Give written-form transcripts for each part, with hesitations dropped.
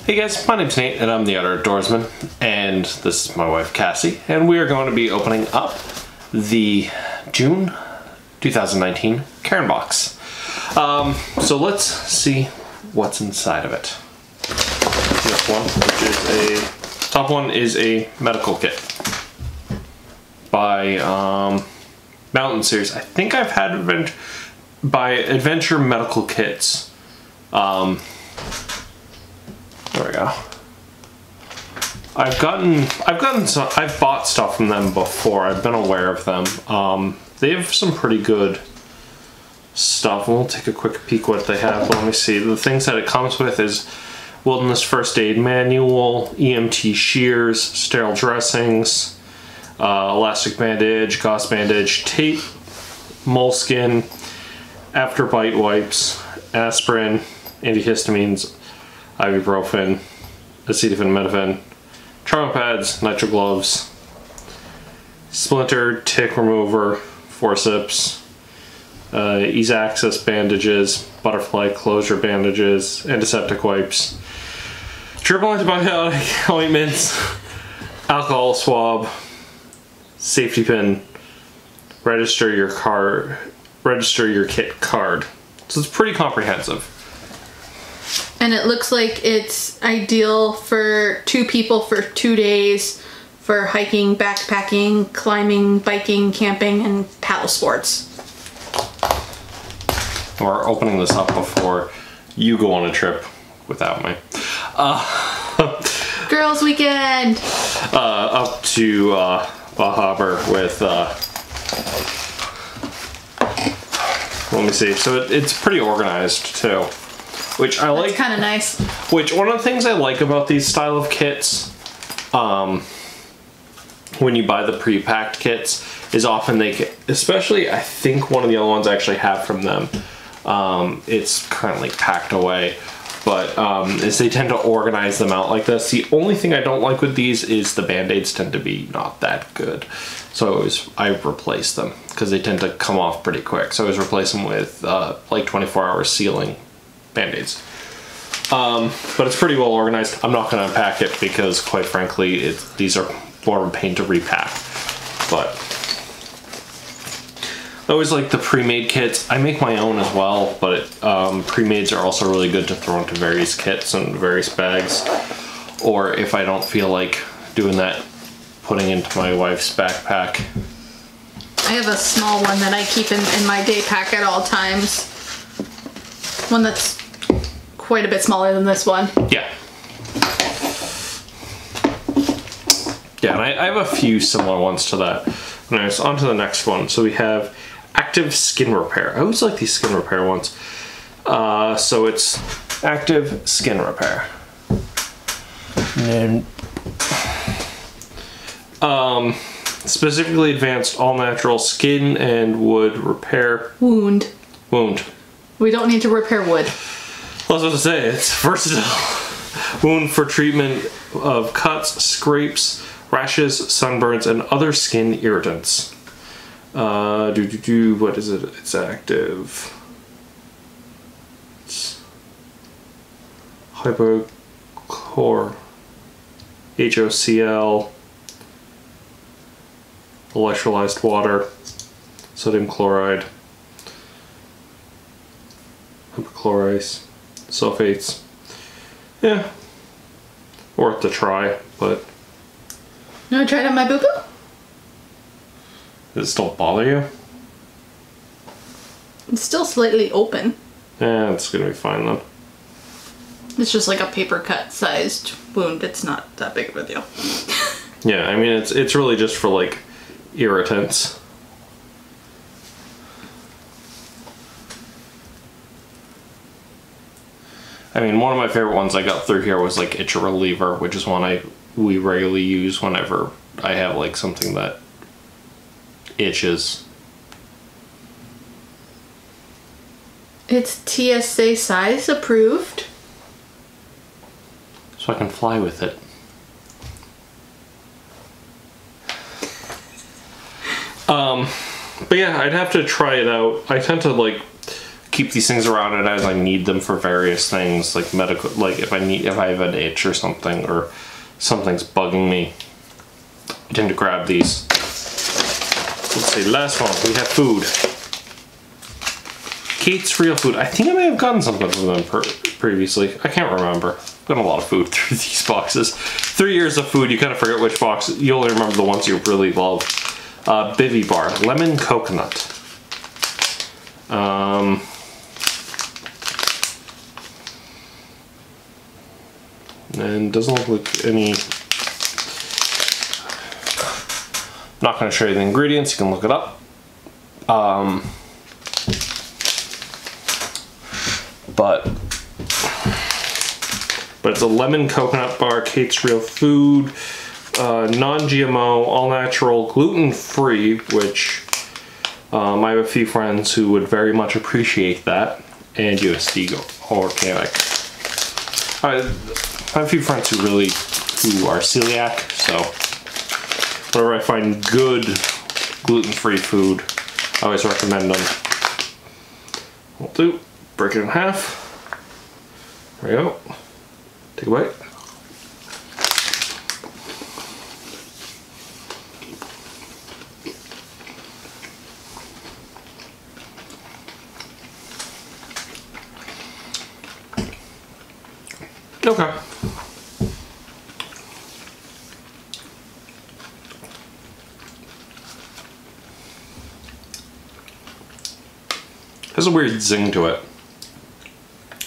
Hey guys, my name's Nate and I'm the Outdoorsman, and this is my wife Cassie, and we are going to be opening up the June 2019 Cairn Box. So let's see what's inside of it. This one, which is a top one, is a medical kit by Mountain Series. I think I've had Adventure Medical Kits. There we go. I've bought stuff from them before. I've been aware of them. They have some pretty good stuff. We'll take a quick peek what they have. Let me see. The things that it comes with is Wilderness First Aid Manual, EMT shears, sterile dressings, elastic bandage, gauze bandage, tape, moleskin, after-bite wipes, aspirin, antihistamines, ibuprofen, acetaminophen, trauma pads, nitro gloves, splinter, tick remover, forceps, ease access bandages, butterfly closure bandages, antiseptic wipes, triple antibiotic ointments, alcohol swab, safety pin, register your kit card. So it's pretty comprehensive. And it looks like it's ideal for 2 people for 2 days for hiking, backpacking, climbing, biking, camping, and paddle sports. We're opening this up before you go on a trip without me. Girls weekend! Up to Baharbor with, let me see. So it's pretty organized too. Which I like. That's kind of nice. Which, one of the things I like about these style of kits, when you buy the pre-packed kits, is often especially I think one of the other ones I actually have from them, it's currently packed away, but is they tend to organize them out like this. The only thing I don't like with these is the band-aids tend to be not that good. So I replace them because they tend to come off pretty quick. So I always replace them with like 24-hour sealing band-aids. But it's pretty well organized. I'm not going to unpack it because, quite frankly, these are more of a pain to repack. But I always like the pre-made kits. I make my own as well, but pre-mades are also really good to throw into various kits and various bags. Or if I don't feel like doing that, putting into my wife's backpack. I have a small one that I keep in my day pack at all times. One that's quite a bit smaller than this one. Yeah. Yeah, and I have a few similar ones to that. Anyways, on to the next one. So we have Active Skin Repair. I always like these skin repair ones. So it's Active Skin Repair. And specifically advanced all-natural skin and wood repair. Wound. We don't need to repair wood. I was about to say, it's versatile. Wound for treatment of cuts, scrapes, rashes, sunburns, and other skin irritants. What is it? It's active. It's hypochlor, HOCl, electrolyzed water, sodium chloride, hypochlorite, sulfates. Yeah, worth a try, but... You want to try it on my boo-boo? Does it still bother you? It's still slightly open. Yeah, it's gonna be fine then. It's just like a paper cut sized wound. It's not that big of a deal. Yeah, I mean, it's really just for like irritants. I mean, one of my favorite ones I got through here was like Itch Reliever, which is one we regularly use whenever I have like something that itches. It's TSA size approved. So I can fly with it. But yeah, I'd have to try it out. I tend to like keep these things around, and as I need them for various things, like medical, like if I have an itch or something, or something's bugging me, I tend to grab these. Let's see, last one, we have food. Kate's Real Food. I think I may have gotten something from them previously. I can't remember. I've gotten a lot of food through these boxes. 3 years of food, you kind of forget which box. You only remember the ones you really love. Bivy Bar, lemon coconut. And doesn't look like any. I'm not going to show you the ingredients. You can look it up. But it's a lemon coconut bar, Kate's Real Food, non-GMO, all-natural, gluten-free, which I have a few friends who would very much appreciate that, and USD organic. I have a few friends who are celiac, so whenever I find good gluten-free food, I always recommend them. Will do. Break it in half. There we go. Take a bite. Okay. There's a weird zing to it.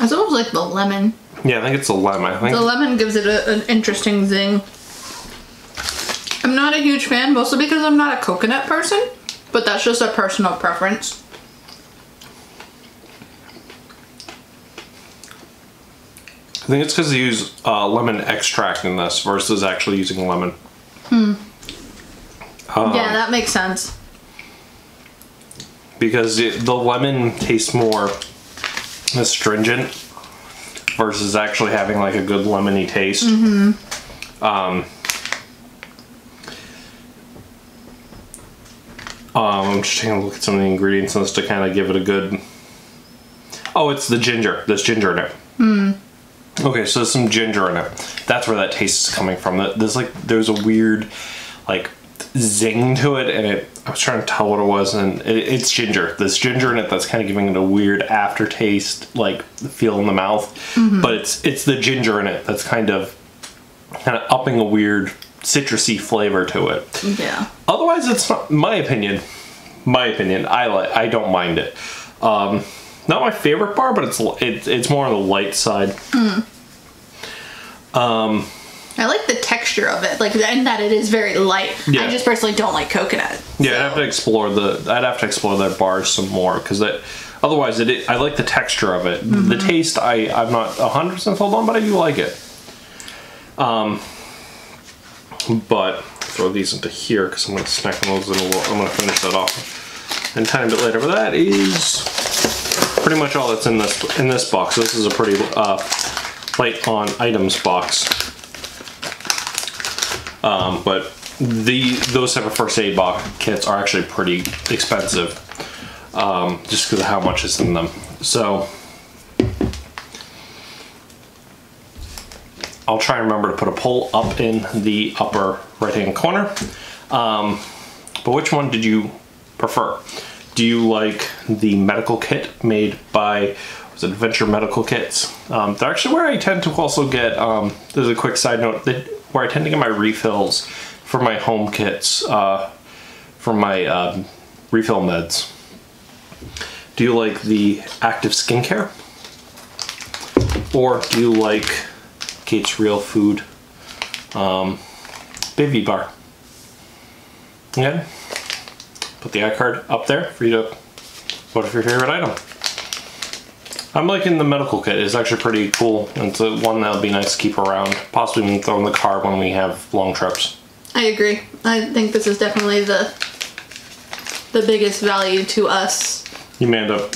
It's almost like the lemon. Yeah, I think it's the lemon. The lemon gives it an interesting zing. I'm not a huge fan, mostly because I'm not a coconut person, but that's just a personal preference. I think it's because they use lemon extract in this versus actually using lemon. Yeah, that makes sense. Because the lemon tastes more astringent versus actually having like a good lemony taste. I'm just taking a look at some of the ingredients in this to kind of give it a good. Oh, it's the ginger. There's ginger in it. Okay, so there's some ginger in it. That's where that taste is coming from. There's a weird like zing to it, and I was trying to tell what it was, and it's ginger. There's ginger in it that's kind of giving it a weird aftertaste, like feel in the mouth. But it's the ginger in it that's kind of upping a weird citrusy flavor to it. Yeah. Otherwise, it's not my opinion. I don't mind it. Not my favorite bar, but it's more on the light side. I like the texture of it, and that it is very light. Yeah. I just personally don't like coconut. Yeah, so. I'd have to explore their bars some more, because otherwise I like the texture of it. The taste I'm not 100% sold on, but I do like it. But throw these into here because I'm going to snack on those in a little. I'm going to finish that off and time a bit later. But that is pretty much all that's in this box. This is a pretty light on items box. But those type of first aid box kits are actually pretty expensive, just because of how much is in them. So I'll try and remember to put a poll up in the upper right hand corner. But which one did you prefer? Do you like the medical kit made by Adventure Medical Kits? They're actually where I tend to also get, there's a quick side note, where I tend to get my refills for my home kits, for my refill meds. Do you like the active skincare? Or do you like Kate's Real Food Bivy Bar? Yeah. Put the iCard up there for you to vote for your favorite item. I'm liking the medical kit. It's actually pretty cool. It's one that'll be nice to keep around. Possibly even throw in the car when we have long trips. I agree. I think this is definitely the biggest value to us. You may end up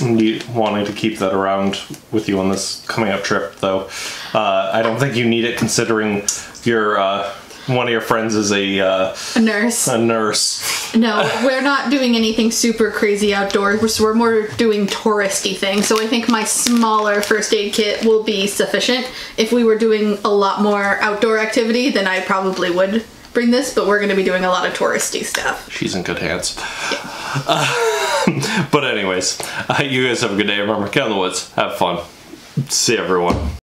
wanting to keep that around with you on this coming up trip, though. I don't think you need it considering your One of your friends is a nurse. A nurse. No, we're not doing anything super crazy outdoors. We're more doing touristy things. So I think my smaller first aid kit will be sufficient. If we were doing a lot more outdoor activity, then I probably would bring this, but we're going to be doing a lot of touristy stuff. She's in good hands. Yeah. But anyways, you guys have a good day. Remember, get in the woods, have fun. See everyone.